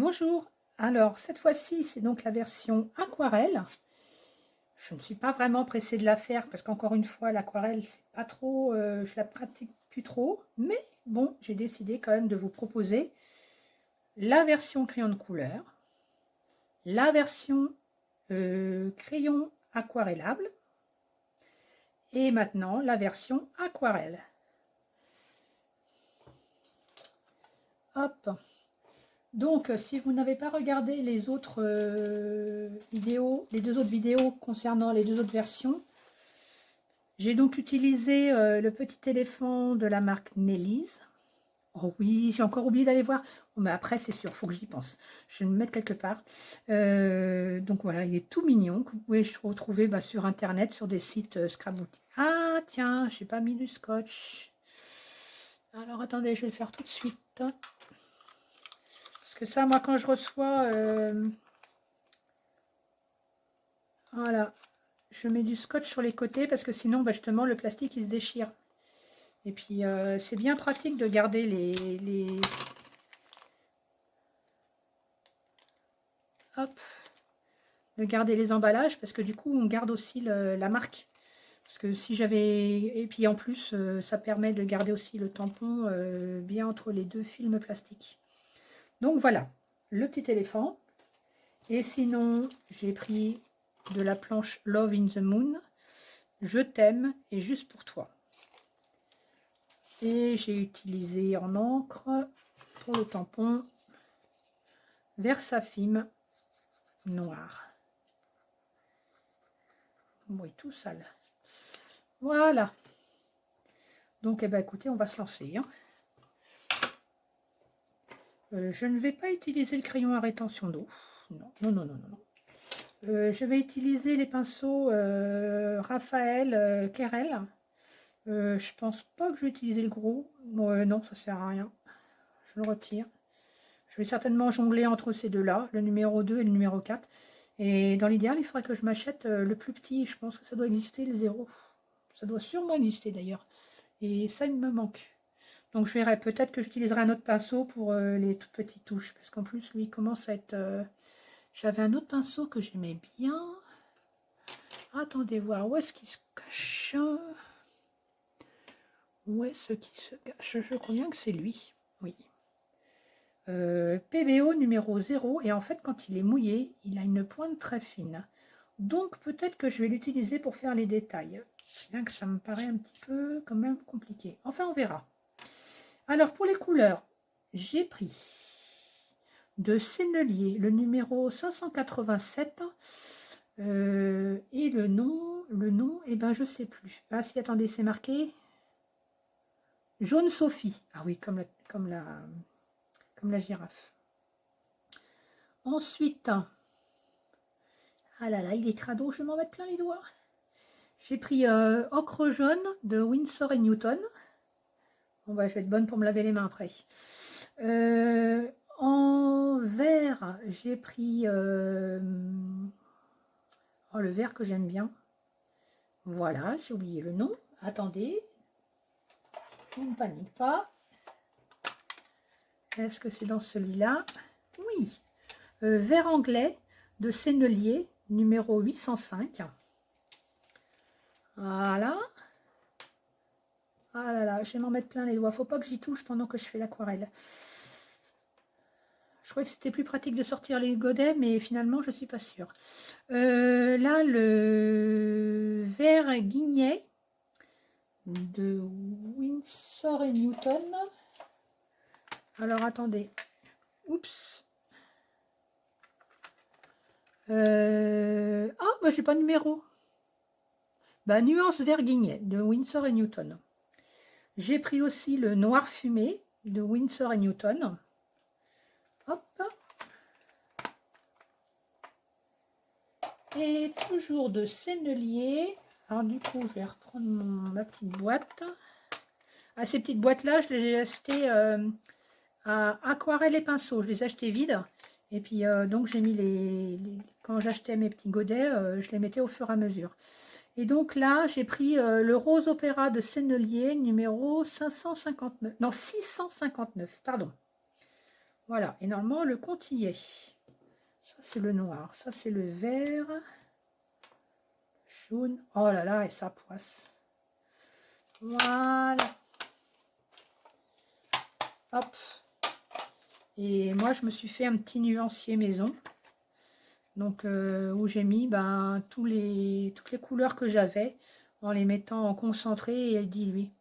Bonjour, alors cette fois-ci c'est donc la version aquarelle. Je ne suis pas vraiment pressée de la faire parce qu'encore une fois l'aquarelle c'est pas trop, je la pratique plus trop, mais bon j'ai décidé quand même de vous proposer la version crayon de couleur, la version crayon aquarellable et maintenant la version aquarelle. Hop. Donc, si vous n'avez pas regardé les autres vidéos, les deux autres vidéos concernant les deux autres versions, j'ai donc utilisé le petit éléphant de la marque Nelly's. Oh oui, j'ai encore oublié d'aller voir. Oh, mais après, c'est sûr, il faut que j'y pense. Je vais le mettre quelque part. Donc voilà, il est tout mignon, que vous pouvez retrouver sur Internet, sur des sites scrapbooking. Ah, tiens, j'ai pas mis du scotch. Alors, attendez, je vais le faire tout de suite. Parce que ça, moi, quand je reçois... voilà, je mets du scotch sur les côtés parce que sinon, justement, le plastique, il se déchire. Et puis, c'est bien pratique de garder les... Hop, de garder les emballages parce que du coup, on garde aussi la marque. Parce que si j'avais... Et puis, en plus, ça permet de garder aussi le tampon bien entre les deux films plastiques. Donc, voilà, le petit éléphant. Et sinon, j'ai pris de la planche Love in the Moon. Je t'aime et juste pour toi. Et j'ai utilisé en encre pour le tampon Versafilm noir. Oui, tout sale. Voilà. Donc, eh ben, écoutez, on va se lancer. Hein. Je ne vais pas utiliser le crayon à rétention d'eau. Non, non, non, non, non. Je vais utiliser les pinceaux Raphaël Querelle. Je pense pas que je vais utiliser le gros. Non, ça sert à rien. Je le retire. Je vais certainement jongler entre ces deux-là, le numéro 2 et le numéro 4. Et dans l'idéal, il faudrait que je m'achète le plus petit. Je pense que ça doit exister, le 0. Ça doit sûrement exister d'ailleurs. Et ça, il me manque. Donc je verrai, peut-être que j'utiliserai un autre pinceau pour les toutes petites touches. Parce qu'en plus, lui, il commence à être... J'avais un autre pinceau que j'aimais bien. Attendez voir, où est-ce qu'il se cache? Où est-ce qu'il se cache? Je crois bien que c'est lui. Oui. PBO numéro 0. Et en fait, quand il est mouillé, il a une pointe très fine. Donc peut-être que je vais l'utiliser pour faire les détails. Bien que ça me paraît un petit peu quand même compliqué. Enfin, on verra. Alors pour les couleurs, j'ai pris de Sennelier le numéro 587 et le nom, eh ben je sais plus. Ah si, attendez, c'est marqué Jaune Sophie. Ah oui, comme la girafe. Ensuite, ah là là, il est crado, je vais m'en mettre plein les doigts. J'ai pris Ocre jaune de Winsor & Newton. Bon bah, je vais être bonne pour me laver les mains après. En vert, j'ai pris le vert que j'aime bien. Voilà, j'ai oublié le nom. Attendez, on ne panique pas. Est-ce que c'est dans celui-là? Oui. Vert anglais de Sennelier, numéro 805. Voilà. Ah là là, je vais m'en mettre plein les doigts. Faut pas que j'y touche pendant que je fais l'aquarelle. Je croyais que c'était plus pratique de sortir les godets, mais finalement, je ne suis pas sûre. Là, le vert guignet de Winsor & Newton. Alors, attendez. Oups. Ah, bah, j'ai pas de numéro. Bah, nuance vert guignet de Winsor & Newton. J'ai pris aussi le noir fumé de Winsor & Newton. Hop. Et toujours de Sennelier. Alors du coup, je vais reprendre ma petite boîte. Ah, ces petites boîtes-là, je les ai achetées à Aquarelle et Pinceau. Je les ai achetées vides. Et puis, donc, j'ai mis quand j'achetais mes petits godets, je les mettais au fur et à mesure. Et donc là, j'ai pris le Rose Opéra de Sennelier, numéro 559. Non, 659, pardon. Voilà, et normalement le compte y est. Ça c'est le noir, ça c'est le vert, jaune. Oh là là, et ça poisse. Voilà. Hop. Et moi je me suis fait un petit nuancier maison. Donc où j'ai mis toutes les couleurs que j'avais en les mettant en concentré et dilué.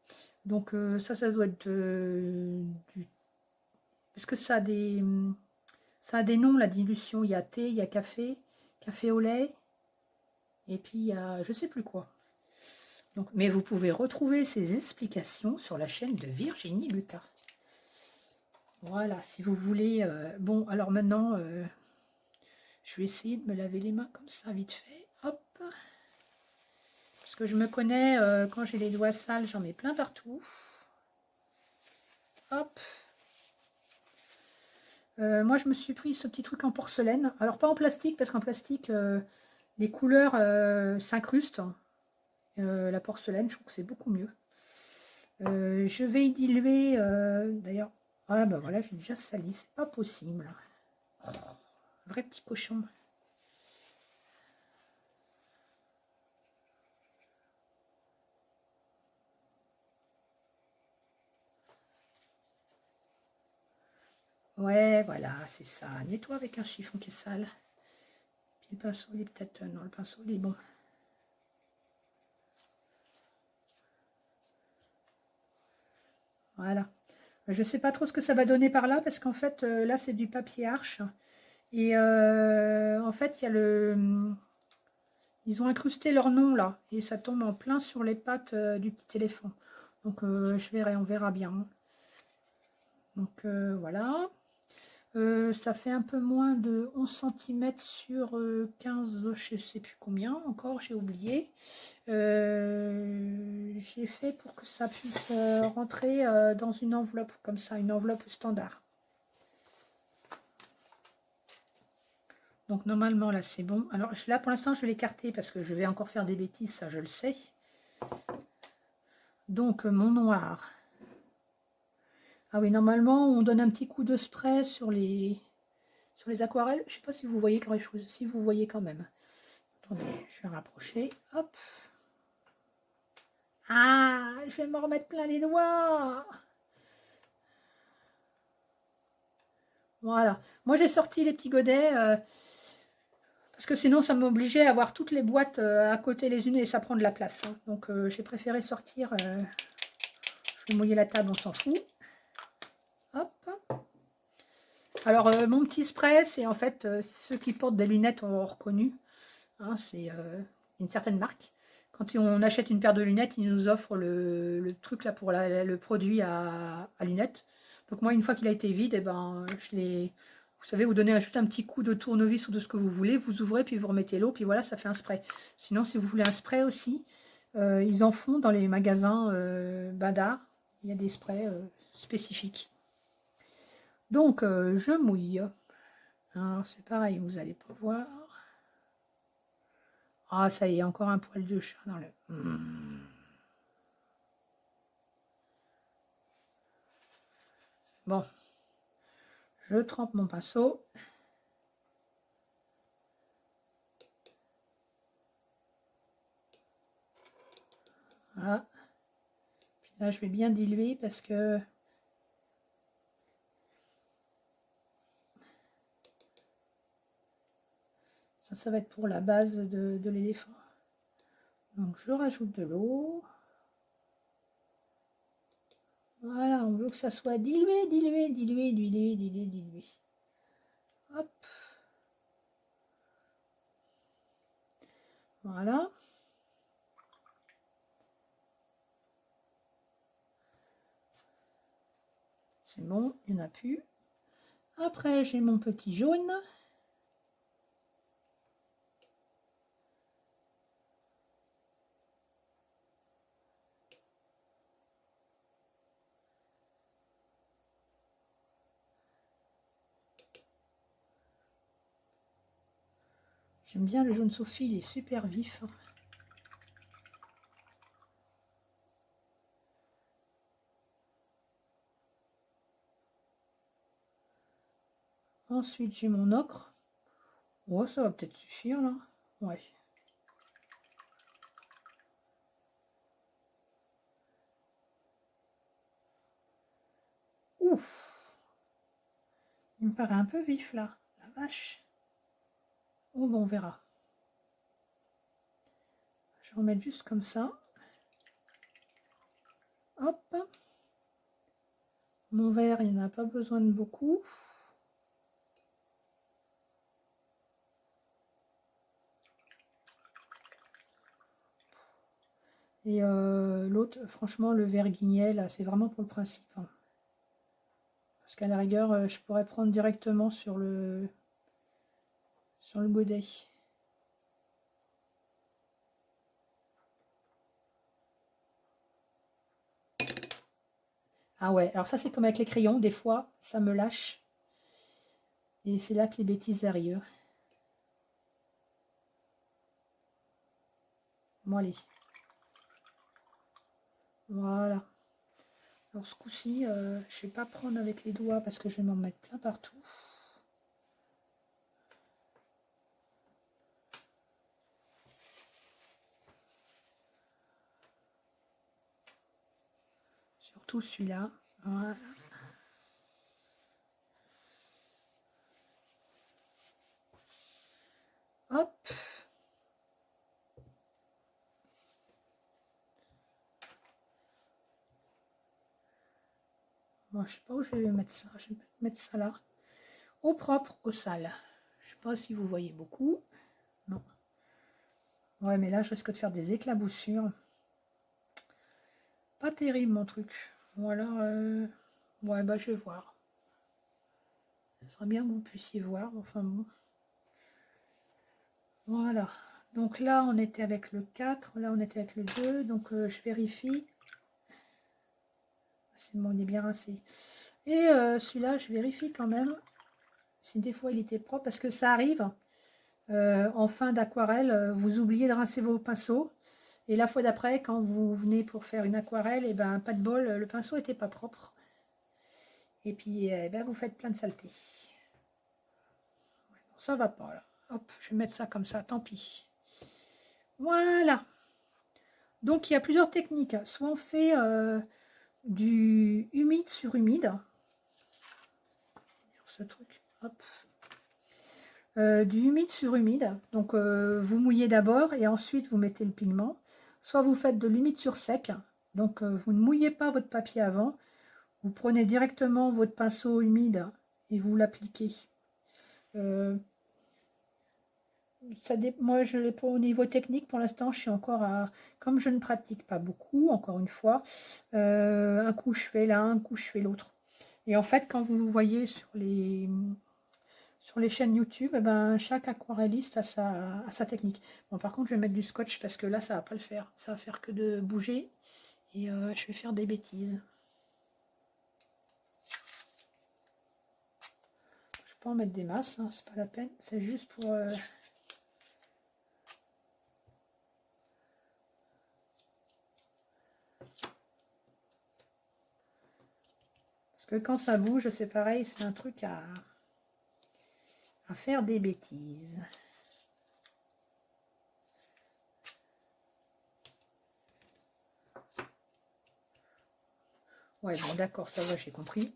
Donc ça doit être du... Parce que ça a des noms, la dilution. Il y a thé, il y a café, café au lait, et puis il y a je sais plus quoi. Donc, mais vous pouvez retrouver ces explications sur la chaîne de Virginie Lucas. Voilà, si vous voulez... bon, alors maintenant, je vais essayer de me laver les mains comme ça, vite fait. Hop. Parce que je me connais, quand j'ai les doigts sales, j'en mets plein partout. Hop. Moi, je me suis pris ce petit truc en porcelaine. Alors, pas en plastique, parce qu'en plastique, les couleurs s'incrustent. La porcelaine, je trouve que c'est beaucoup mieux. Je vais y diluer, d'ailleurs. Ah, ben voilà, j'ai déjà sali, c'est pas possible. Oh, vrai petit cochon. Ouais, voilà, c'est ça. Nettoie avec un chiffon qui est sale. Puis le pinceau, il est peut-être... non, le pinceau, il est bon. Voilà. Je ne sais pas trop ce que ça va donner par là, parce qu'en fait, là, c'est du papier arche. Et en fait, il y a le... Ils ont incrusté leur nom, là. Et ça tombe en plein sur les pattes du petit éléphant. Donc, je verrai, on verra bien. Donc, voilà. Ça fait un peu moins de 11 cm sur 15, je ne sais plus combien encore, j'ai oublié. J'ai fait pour que ça puisse rentrer dans une enveloppe, comme ça, une enveloppe standard. Donc normalement là c'est bon. Alors là pour l'instant je vais l'écarter parce que je vais encore faire des bêtises, ça je le sais. Donc mon noir. Ah oui, normalement on donne un petit coup de spray sur les aquarelles. Je ne sais pas si vous voyez quelque chose, si vous voyez quand même. Attendez, je vais rapprocher. Hop. Ah, je vais me remettre plein les doigts. Voilà. Moi j'ai sorti les petits godets. Parce que sinon, ça m'obligeait à avoir toutes les boîtes à côté les unes et ça prend de la place. Hein. Donc, j'ai préféré sortir. Je vais mouiller la table, on s'en fout. Hop. Alors, mon petit spray, c'est en fait, ceux qui portent des lunettes ont reconnu. Hein, c'est une certaine marque. Quand on achète une paire de lunettes, ils nous offrent le truc là pour le produit à lunettes. Donc, moi, une fois qu'il a été vide, eh ben, je l'ai... Vous savez, vous donnez juste un petit coup de tournevis ou de ce que vous voulez, vous ouvrez, puis vous remettez l'eau, puis voilà, ça fait un spray. Sinon, si vous voulez un spray aussi, ils en font dans les magasins Bada. Il y a des sprays spécifiques. Donc, je mouille. Alors, c'est pareil, vous allez pas voir. Ah, ça y est, encore un poil de chat dans le... Bon, je trempe mon pinceau. Voilà. Puis là, je vais bien diluer parce que... Ça va être pour la base de l'éléphant. Donc, je rajoute de l'eau. Voilà, on veut que ça soit dilué, dilué, dilué, dilué, dilué, dilué. Hop. Voilà. C'est bon, il n'y en a plus. Après, j'ai mon petit jaune. J'aime bien le jaune Sophie, il est super vif. Ensuite, j'ai mon ocre. Oh, ça va peut-être suffire là. Ouais. Ouf. Il me paraît un peu vif là. La vache. Oh, bon, on verra. Je vais remettre juste comme ça. Hop. Mon verre, il n'a pas besoin de beaucoup. Et l'autre, franchement, le verre guignet, là, c'est vraiment pour le principe. Hein. Parce qu'à la rigueur, je pourrais prendre directement sur le godet. Ah ouais, alors ça c'est comme avec les crayons, des fois ça me lâche. Et c'est là que les bêtises arrivent. Bon allez. Voilà. Alors ce coup-ci, je vais pas prendre avec les doigts parce que je vais m'en mettre plein partout. Surtout celui-là. Voilà. Hop. Bon, je sais pas où je vais mettre ça. Je vais mettre ça là. Au propre, au sale. Je sais pas si vous voyez beaucoup. Non. Ouais, mais là, je risque de faire des éclaboussures. Pas terrible, mon truc. Ou alors, ouais, bah, je vais voir. Ce serait bien que vous puissiez voir. Enfin, bon. Voilà. Donc là, on était avec le 4. Là, on était avec le 2. Donc, je vérifie. C'est bon, il est bien rincé. Et celui-là, je vérifie quand même si des fois il était propre. Parce que ça arrive. En fin d'aquarelle, vous oubliez de rincer vos pinceaux. Et la fois d'après, quand vous venez pour faire une aquarelle, et ben pas de bol, le pinceau n'était pas propre. Et puis, ben, vous faites plein de saletés. Ça va pas, là. Hop, je vais mettre ça comme ça, tant pis. Voilà. Donc, il y a plusieurs techniques. Soit on fait du humide sur humide. Ce truc, hop. Du humide sur humide. Donc, vous mouillez d'abord et ensuite vous mettez le pigment. Soit vous faites de l'humide sur sec. Donc, vous ne mouillez pas votre papier avant. Vous prenez directement votre pinceau humide et vous l'appliquez. Moi, je l'ai pas au niveau technique. Pour l'instant, je suis encore à... Comme je ne pratique pas beaucoup, encore une fois, un coup je fais l'un, un coup je fais l'autre. Et en fait, quand vous voyez sur les chaînes YouTube, eh ben, chaque aquarelliste a sa technique. Bon, par contre, je vais mettre du scotch parce que là, ça va pas le faire. Ça va faire que de bouger et je vais faire des bêtises. Je peux en mettre des masses, hein, c'est pas la peine. C'est juste pour... Parce que quand ça bouge, c'est pareil, c'est un truc à faire des bêtises. Ouais, bon, d'accord, ça va, j'ai compris.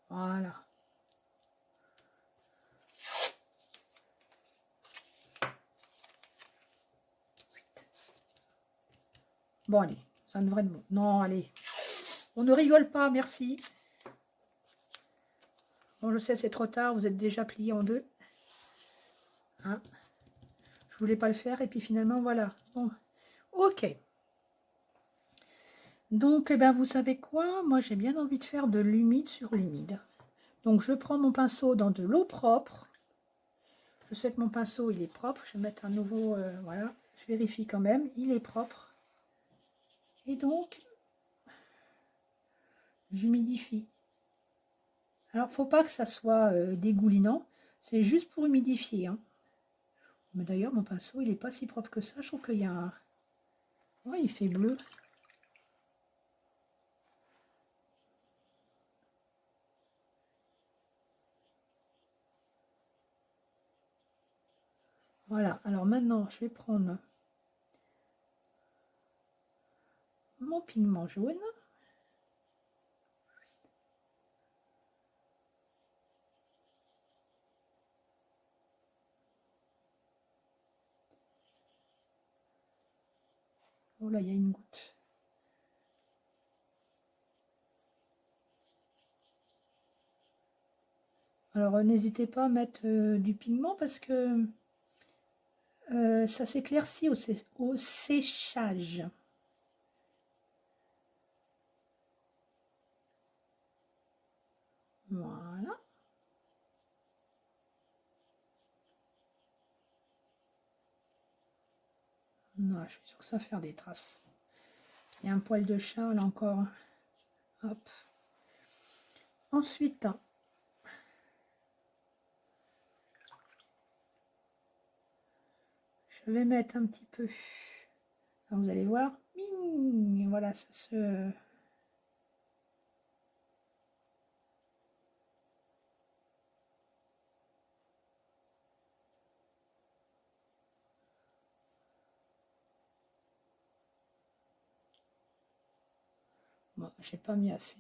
Voilà. Bon, allez, ça devrait être bon. Non, allez. On ne rigole pas, merci. Bon, je sais, c'est trop tard, vous êtes déjà plié en deux. Hein, je voulais pas le faire, et puis finalement, voilà. Bon, ok. Donc, eh ben, vous savez quoi? Moi, j'ai bien envie de faire de l'humide sur l'humide. Donc, je prends mon pinceau dans de l'eau propre. Je sais que mon pinceau, il est propre. Je vais mettre un nouveau... voilà, je vérifie quand même. Il est propre. Et donc, j'humidifie. Alors, faut pas que ça soit dégoulinant. C'est juste pour humidifier. Hein. Mais d'ailleurs, mon pinceau, il est pas si propre que ça. Je trouve qu'il y a un... Ouais, il fait bleu. Voilà, alors maintenant je vais prendre mon pigment jaune. Oh là, il y a une goutte. Alors n'hésitez pas à mettre du pigment parce que ça s'éclaircit au séchage. Voilà. Non, je suis sûre que ça va faire des traces. Il y a un poil de chat là encore. Hop. Ensuite, je vais mettre un petit peu. Alors, vous allez voir. Voilà, ça se... Bon, j'ai pas mis assez.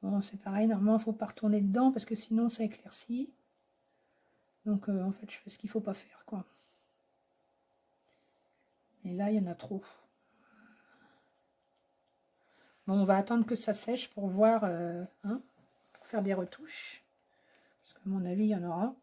Bon, c'est pareil, normalement, il ne faut pas retourner dedans parce que sinon, ça éclaircit. Donc, en fait, je fais ce qu'il ne faut pas faire, quoi. Et là, il y en a trop. Bon, on va attendre que ça sèche pour voir, hein, pour faire des retouches. Parce qu'à mon avis, il y en aura.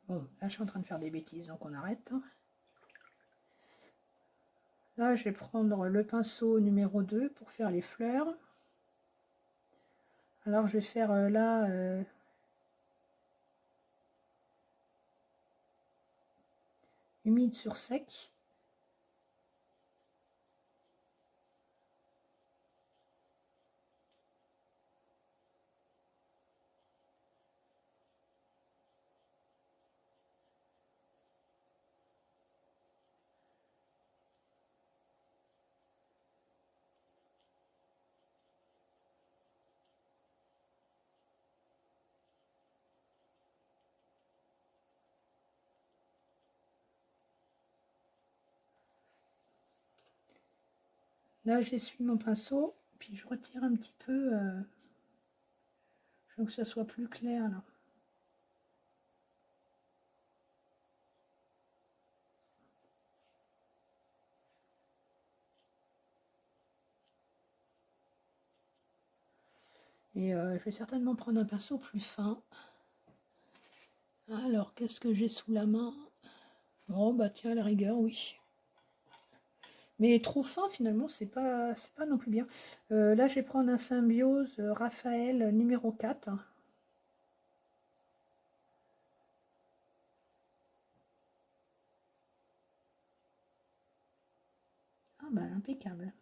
Bon, là, je suis en train de faire des bêtises, donc on arrête. Là, je vais prendre le pinceau numéro 2 pour faire les fleurs. Alors, je vais faire là... humide sur sec. Là, j'essuie mon pinceau, puis je retire un petit peu. Je veux que ça soit plus clair, là. Et je vais certainement prendre un pinceau plus fin. Alors, qu'est-ce que j'ai sous la main? Oh, bah tiens, à la rigueur, oui. Mais trop fin, finalement, c'est pas non plus bien. Là, je vais prendre un Symbiose Raphaël numéro 4. Ah, bah, impeccable.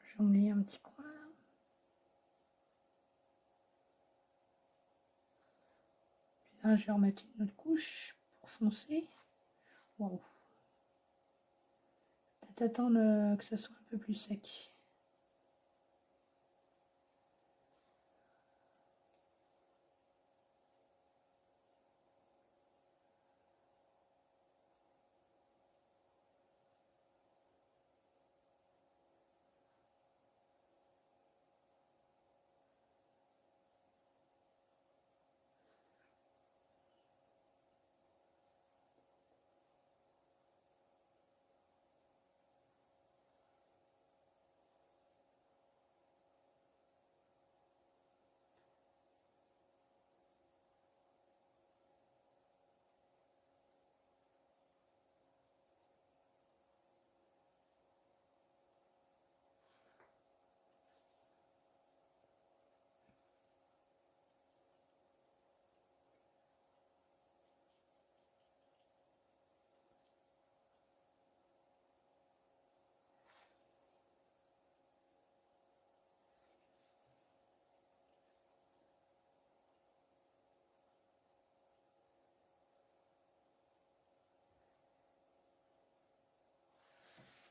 J'ai oublié un petit coin, là. Là, je vais remettre une autre couche pour foncer. Waouh. Peut-être attendre que ça soit un peu plus sec.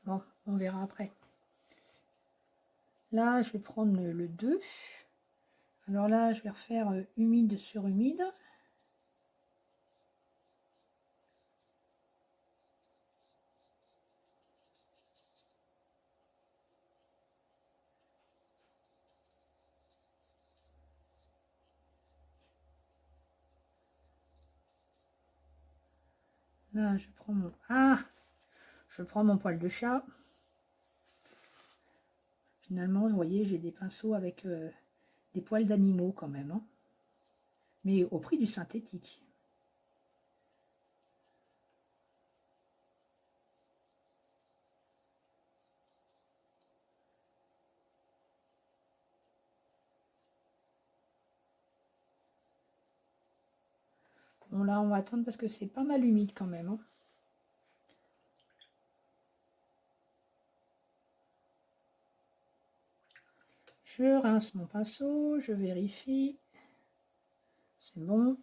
Bon, on verra après. Là, je vais prendre le 2. Alors là, je vais refaire humide sur humide. Là, je prends mon... Ah! Je prends mon poil de chat. Finalement, vous voyez, j'ai des pinceaux avec des poils d'animaux quand même. Hein. Mais au prix du synthétique. Bon, là, on va attendre parce que c'est pas mal humide quand même. Hein. Je rince mon pinceau, je vérifie. C'est bon.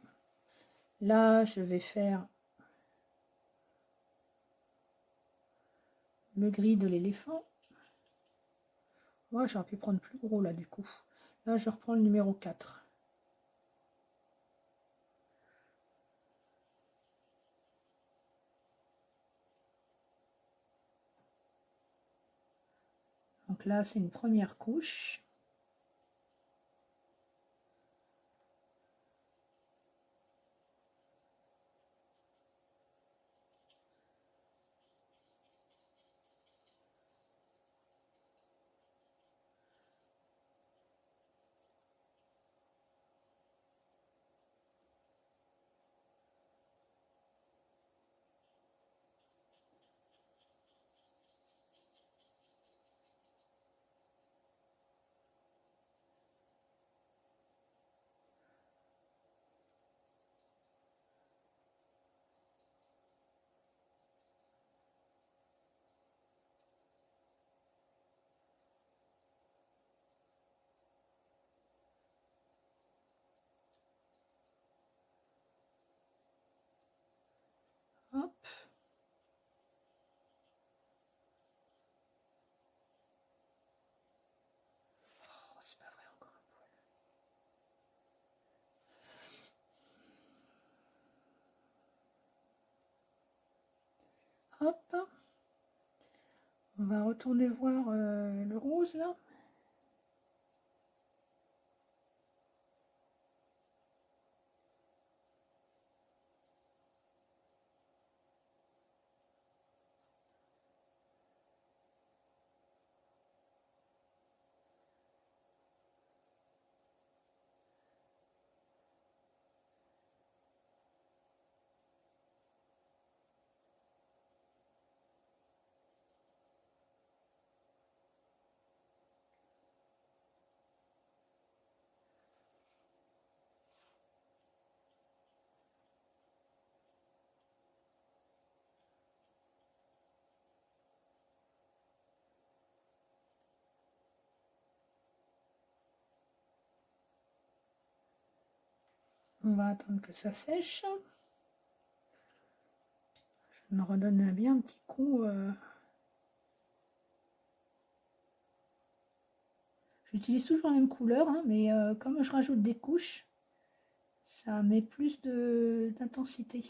Là, je vais faire le gris de l'éléphant. Moi, j'aurais pu prendre plus gros là du coup. Là, je reprends le numéro 4. Donc là, c'est une première couche. Hop. Oh, c'est pas vrai encore un poil. Hop. On va retourner voir le rose là. On va attendre que ça sèche. Je me redonne bien un petit coup. J'utilise toujours la même couleur, hein, mais comme je rajoute des couches, ça met plus d'intensité.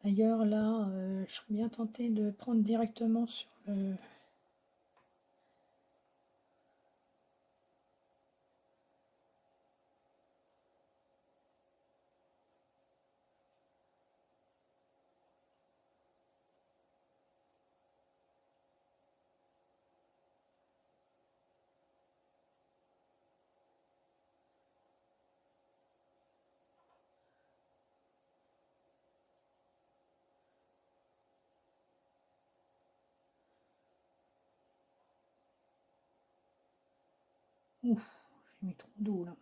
D'ailleurs, là, je serais bien tentée de prendre directement sur le... Ouf, j'ai mis trop d'eau là.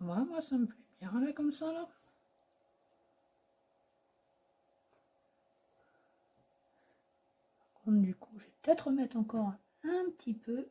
Ouais, moi, ça me plaît bien là, comme ça, là. Du coup, je vais peut-être remettre encore un petit peu.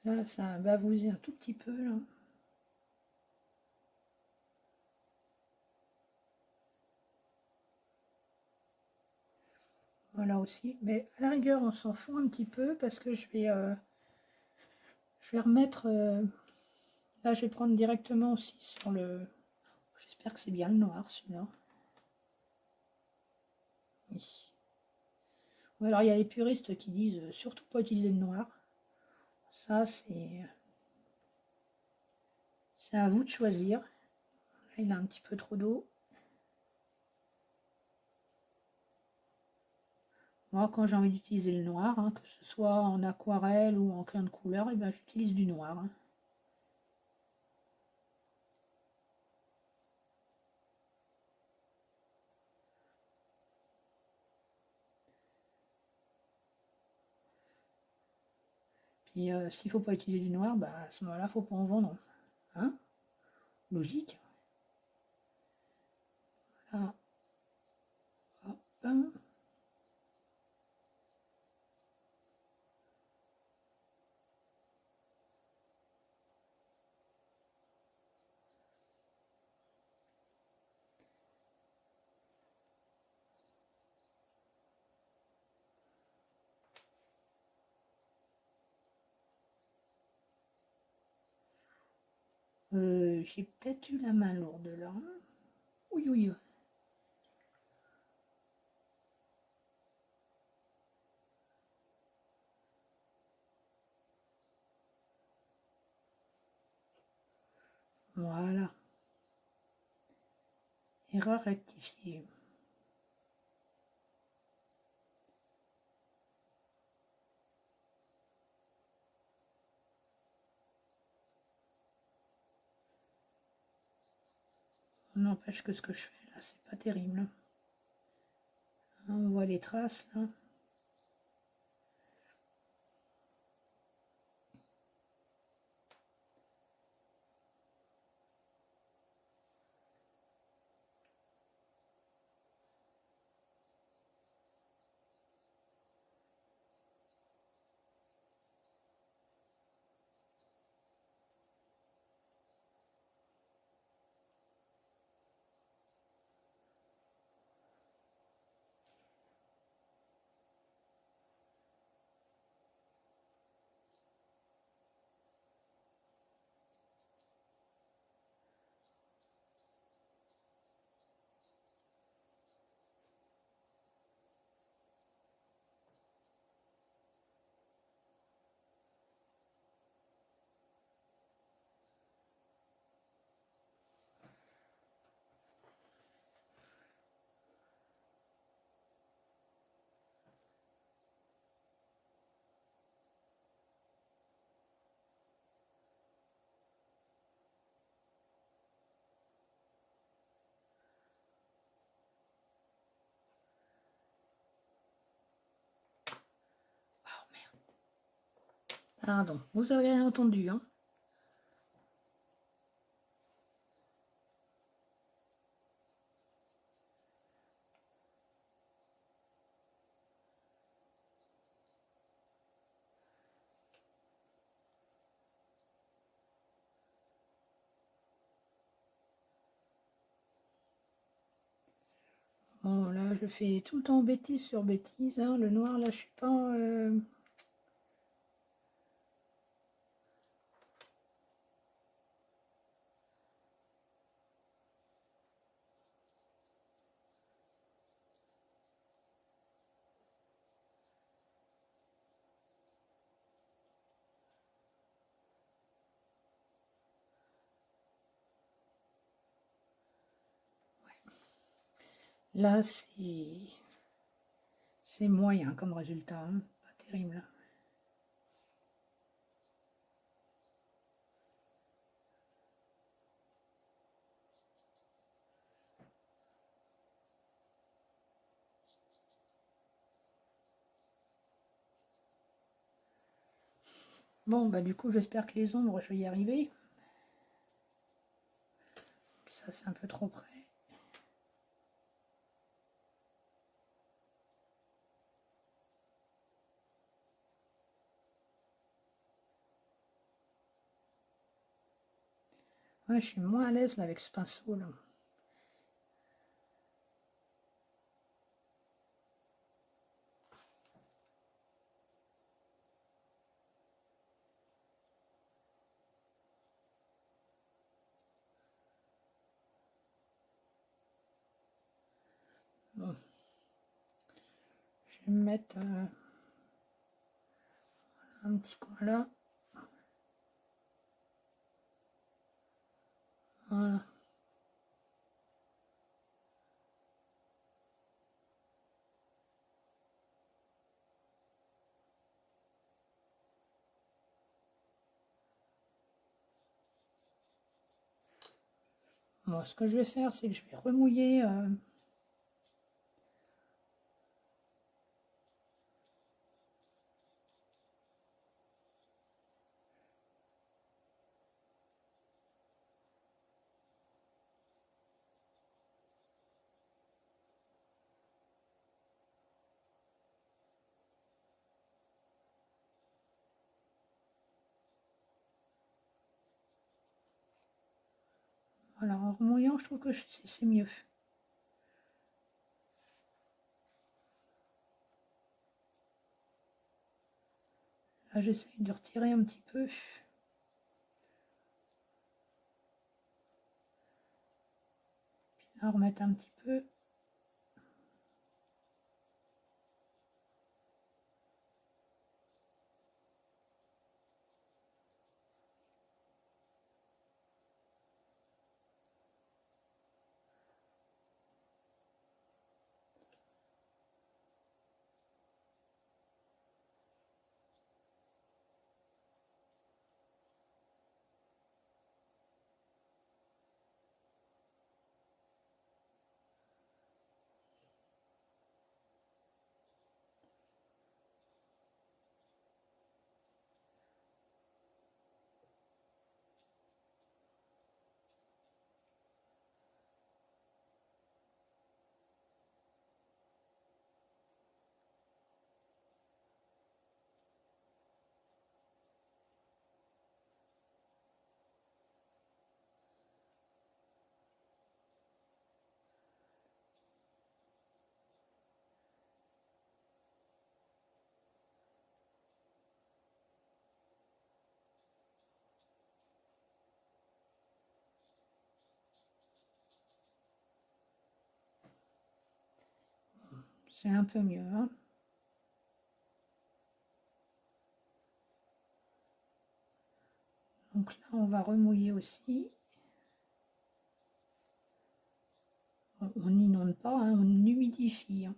Là, ça a bavousé un tout petit peu, là. Voilà aussi. Mais à la rigueur, on s'en fout un petit peu parce que je vais remettre... là, je vais prendre directement aussi sur le... J'espère que c'est bien le noir, celui-là. Oui. Ou alors, il y a les puristes qui disent surtout pas utiliser le noir. Ça, c'est à vous de choisir. Là, il a un petit peu trop d'eau. Moi, quand j'ai envie d'utiliser le noir, hein, que ce soit en aquarelle ou en crayon de couleur, et ben, j'utilise du noir. Hein. Puis s'il ne faut pas utiliser du noir, bah, à ce moment-là, il ne faut pas en vendre. Hein, logique. Voilà. Hop. J'ai peut-être eu la main lourde là. Oui, oui. Voilà. Erreur rectifiée. N'empêche que ce que je fais là, c'est pas terrible. Hein, on voit les traces là. Oh merde. Pardon, vous avez rien entendu, hein. Bon, là, je fais tout le temps bêtise sur bêtise. Hein. Le noir, là, je suis pas... Là, c'est moyen comme résultat. Hein. Pas terrible. Bon, bah du coup, j'espère que les ombres, je vais y arriver. Ça, c'est un peu trop près. Ouais, je suis moins à l'aise là avec ce pinceau là. Bon. Je vais me mettre un petit coin là. Voilà. Bon, ce que je vais faire, c'est que je vais remouiller. Voilà, en remouillant, je trouve que c'est mieux. Là, j'essaye de retirer un petit peu. Puis là, remettre un petit peu. C'est un peu mieux, hein. Donc là, on va remouiller aussi. On n'inonde pas, hein, on humidifie. Hein.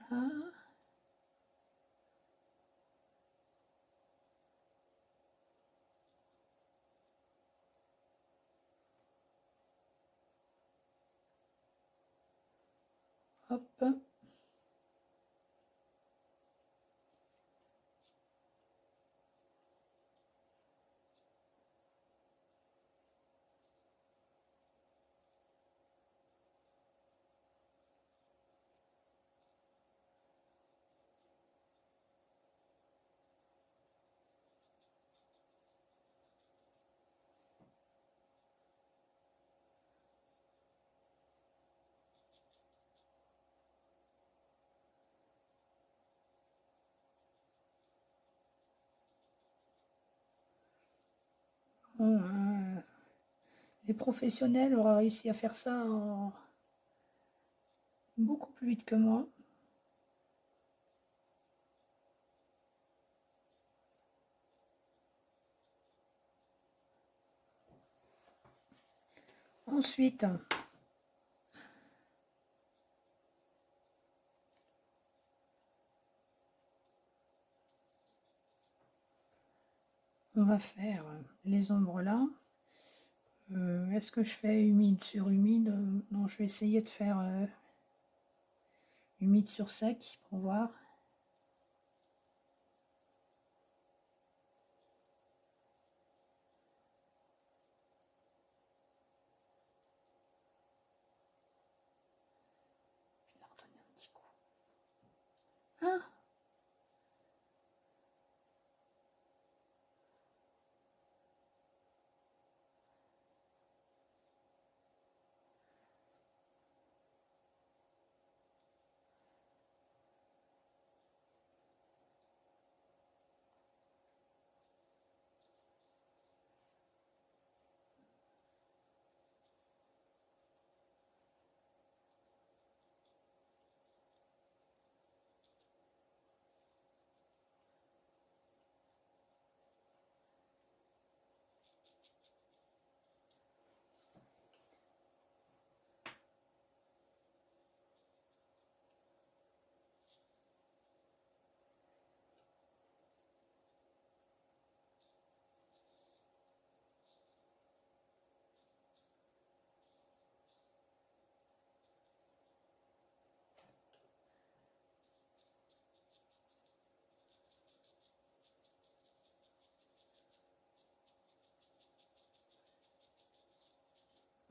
Voilà. Hop. Bon, les professionnels auraient réussi à faire ça beaucoup plus vite que moi. Ensuite, on va faire les ombres là. Est-ce que je fais humide sur humide? Non, je vais essayer de faire humide sur sec pour voir. Je vais leur donner un petit coup. Ah!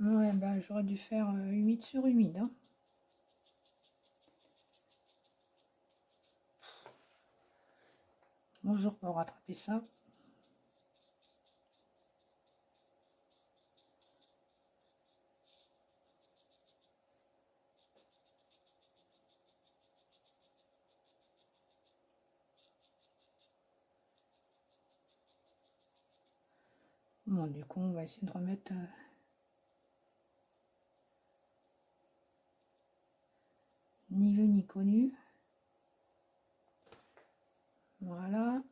Ouais, bah j'aurais dû faire humide sur humide, hein. Bonjour pour rattraper ça. Bon, du coup, on va essayer de remettre ni vu ni connu. Voilà.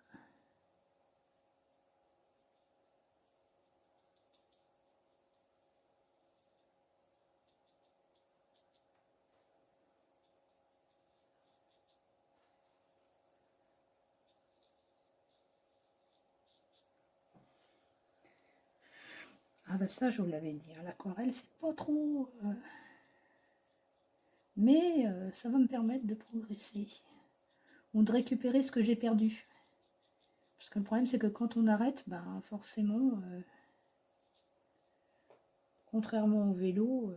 Ah bah ça, je vous l'avais dit, hein, l'aquarelle, c'est pas trop... mais ça va me permettre de progresser. Ou de récupérer ce que j'ai perdu. Parce que le problème, c'est que quand on arrête, ben forcément, contrairement au vélo...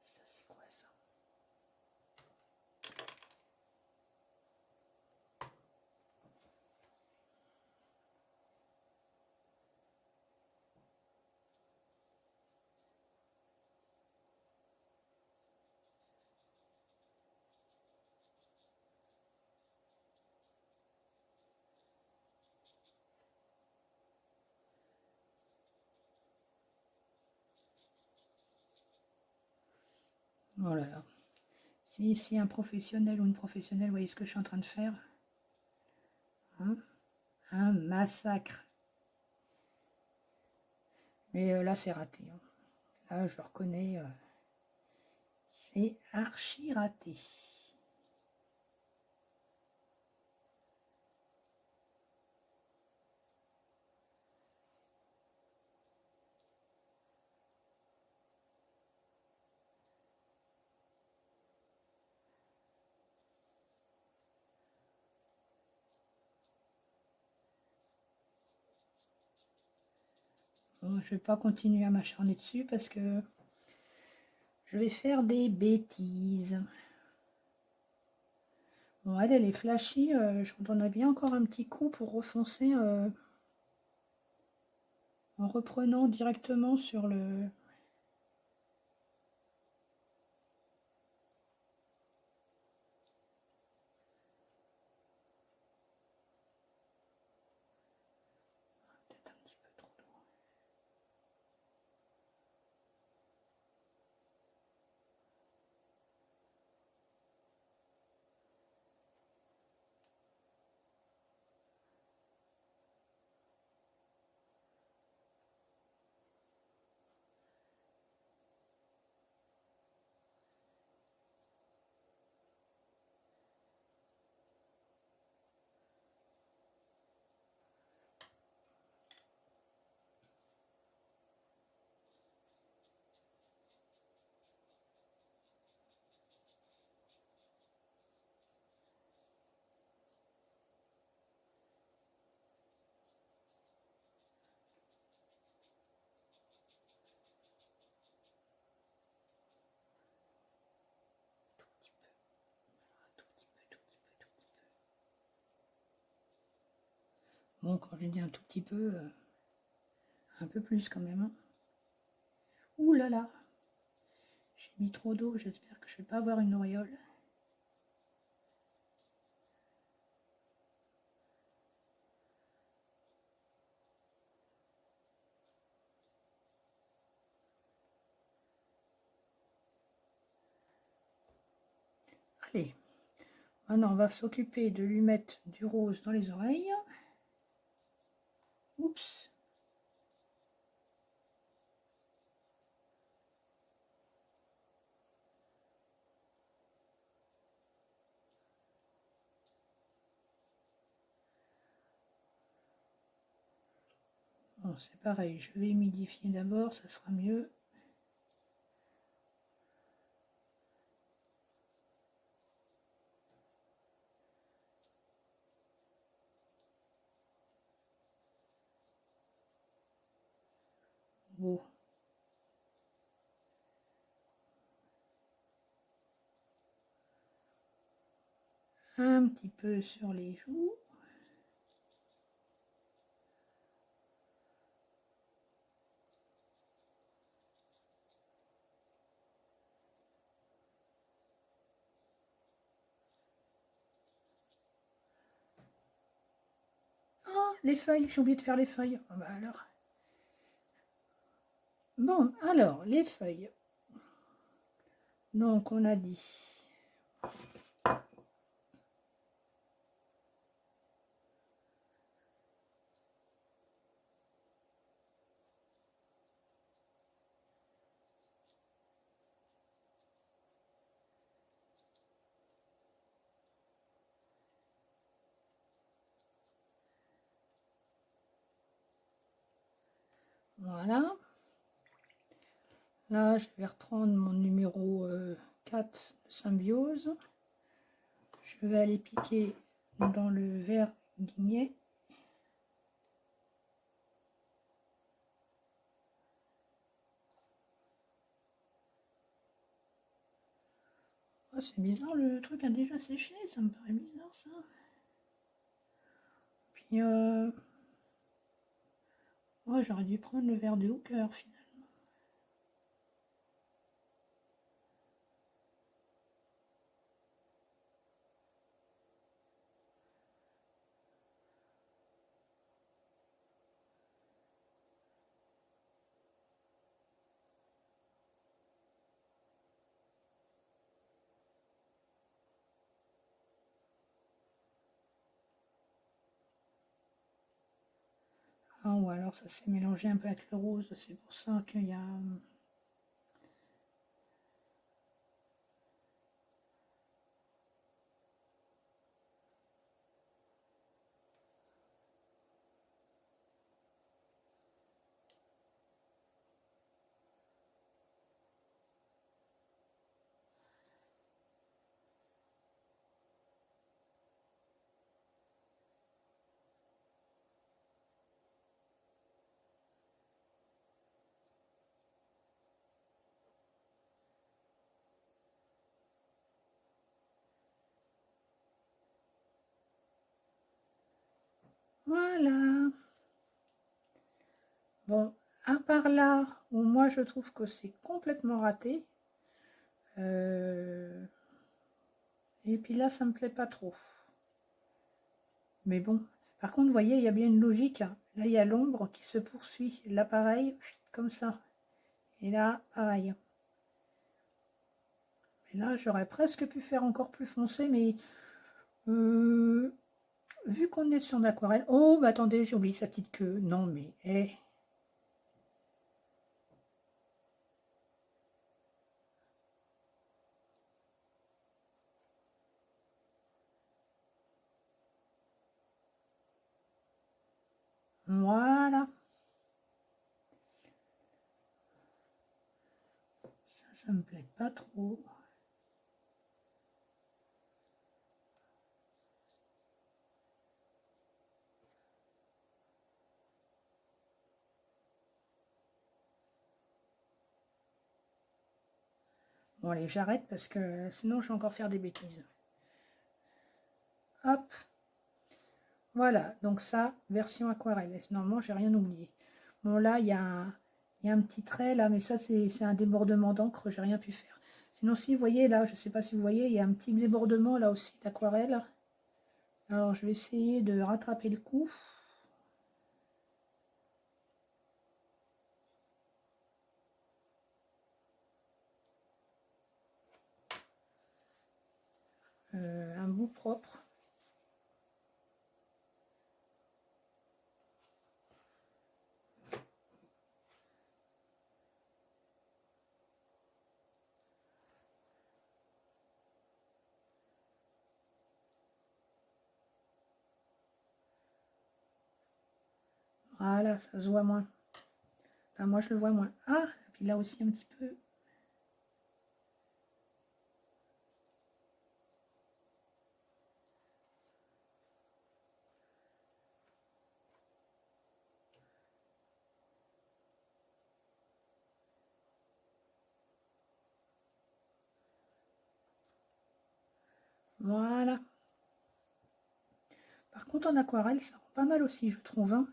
ça, c'est quoi ça? Oh là là. Si un professionnel ou une professionnelle, voyez ce que je suis en train de faire, hein, un massacre. Mais là, c'est raté, hein. Là, je reconnais, c'est archi raté. Bon, je vais pas continuer à m'acharner dessus parce que je vais faire des bêtises. Bon, elle est flashy. Je donnerais bien encore un petit coup pour refoncer en reprenant directement sur le... Peut-être un petit peu trop loin. Tout petit peu, tout petit peu, tout petit peu. Bon, quand je dis un tout petit peu, un peu plus quand même, hein. Ouh là là, j'ai mis trop d'eau, j'espère que je vais pas avoir une auréole. Allez, maintenant on va s'occuper de lui mettre du rose dans les oreilles. Oups. Bon, c'est pareil, je vais humidifier d'abord, ça sera mieux. Bon. Un petit peu sur les joues. Ah, les feuilles, j'ai oublié de faire les feuilles. Ah bah alors. Bon, alors, les feuilles. Donc, on a dit. Voilà. Là, je vais reprendre mon numéro 4 de symbiose. Je vais aller piquer dans le vert guignet. Oh, c'est bizarre, le truc a déjà séché, ça me paraît bizarre ça. Puis, oh, j'aurais dû prendre le vert de Hooker finalement. Ah, ou alors ça s'est mélangé un peu avec le rose, c'est pour ça qu'il y a... Voilà. Bon, à part là, où moi je trouve que c'est complètement raté. Et puis là, ça me plaît pas trop. Mais bon. Par contre, vous voyez, il y a bien une logique. Là, il y a l'ombre qui se poursuit. Là, pareil, comme ça. Et là, pareil. Et là, j'aurais presque pu faire encore plus foncé, mais vu qu'on est sur l'aquarelle... Oh, bah attendez, j'ai oublié sa petite queue. Non, mais... Voilà. Ça me plaît pas trop. Bon, allez, j'arrête parce que sinon, je vais encore faire des bêtises. Hop. Voilà, donc ça, version aquarelle. Normalement, j'ai rien oublié. Bon, là, il y a un petit trait, là, mais ça, c'est un débordement d'encre, j'ai rien pu faire. Sinon, si vous voyez, là, je ne sais pas si vous voyez, il y a un petit débordement, là aussi, d'aquarelle. Alors, je vais essayer de rattraper le coup. Un bout propre. Voilà, ça se voit moins. Enfin, moi, je le vois moins. Ah, et puis là aussi, un petit peu. Voilà. Par contre, en aquarelle, ça rend pas mal aussi, je trouve. Hein.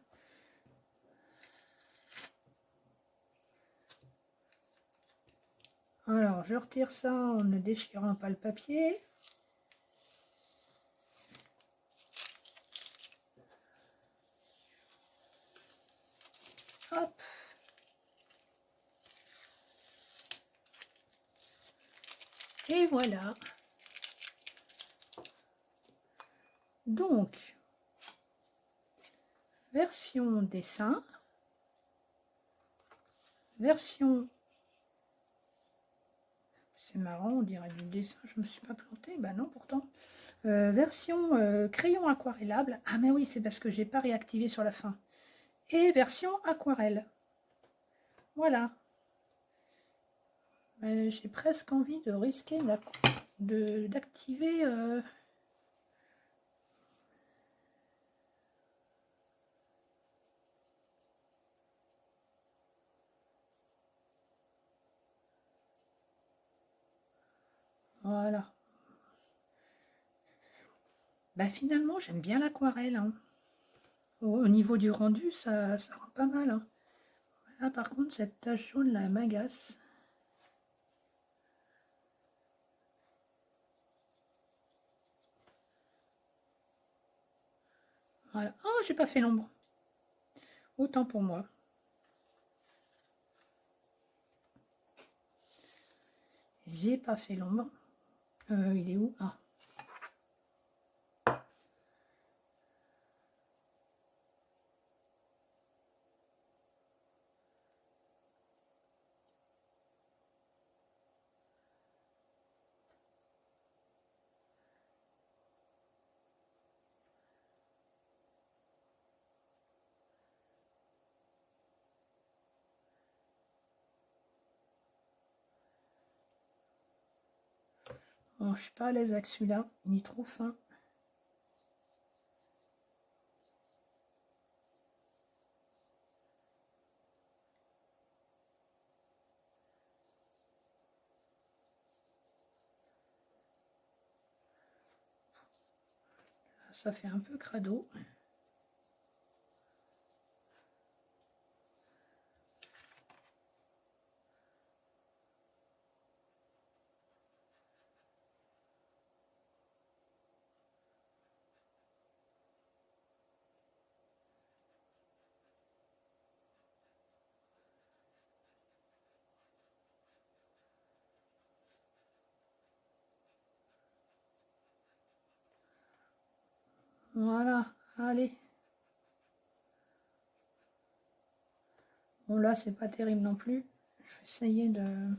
Alors, je retire ça en ne déchirant pas le papier. Hop. Et voilà. Donc, version dessin, version... C'est marrant, on dirait du dessin, je me suis pas plantée. Bah non, pourtant. Version crayon aquarellable. Ah mais oui, c'est parce que j'ai pas réactivé sur la fin. Et version aquarelle. Voilà. J'ai presque envie de risquer d'activer... Voilà. Bah finalement, j'aime bien l'aquarelle. Hein. Au niveau du rendu, ça rend pas mal. Hein. Là, par contre, cette tache jaune là m'agace. Voilà. Oh, j'ai pas fait l'ombre. Autant pour moi. J'ai pas fait l'ombre. Il est où? Ah. Bon, je suis pas à l'aise avec celui-là. Il est trop fin. Ça fait un peu crado. Voilà, allez. Bon là, c'est pas terrible non plus. Je vais essayer de...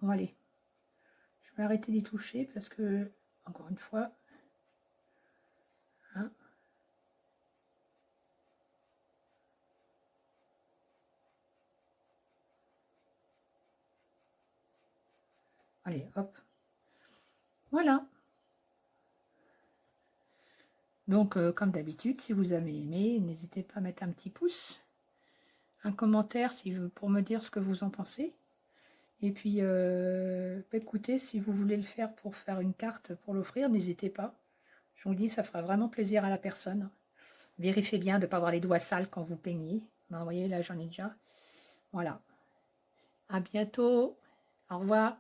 Bon, allez. Je vais arrêter d'y toucher parce que, encore une fois... Hein, allez, hop. Voilà. Donc, comme d'habitude, si vous avez aimé, n'hésitez pas à mettre un petit pouce, un commentaire pour me dire ce que vous en pensez. Et puis, écoutez, si vous voulez le faire pour faire une carte pour l'offrir, n'hésitez pas. Je vous dis, ça fera vraiment plaisir à la personne. Vérifiez bien de ne pas avoir les doigts sales quand vous peignez. Ben, vous voyez, là, j'en ai déjà. Voilà. À bientôt. Au revoir.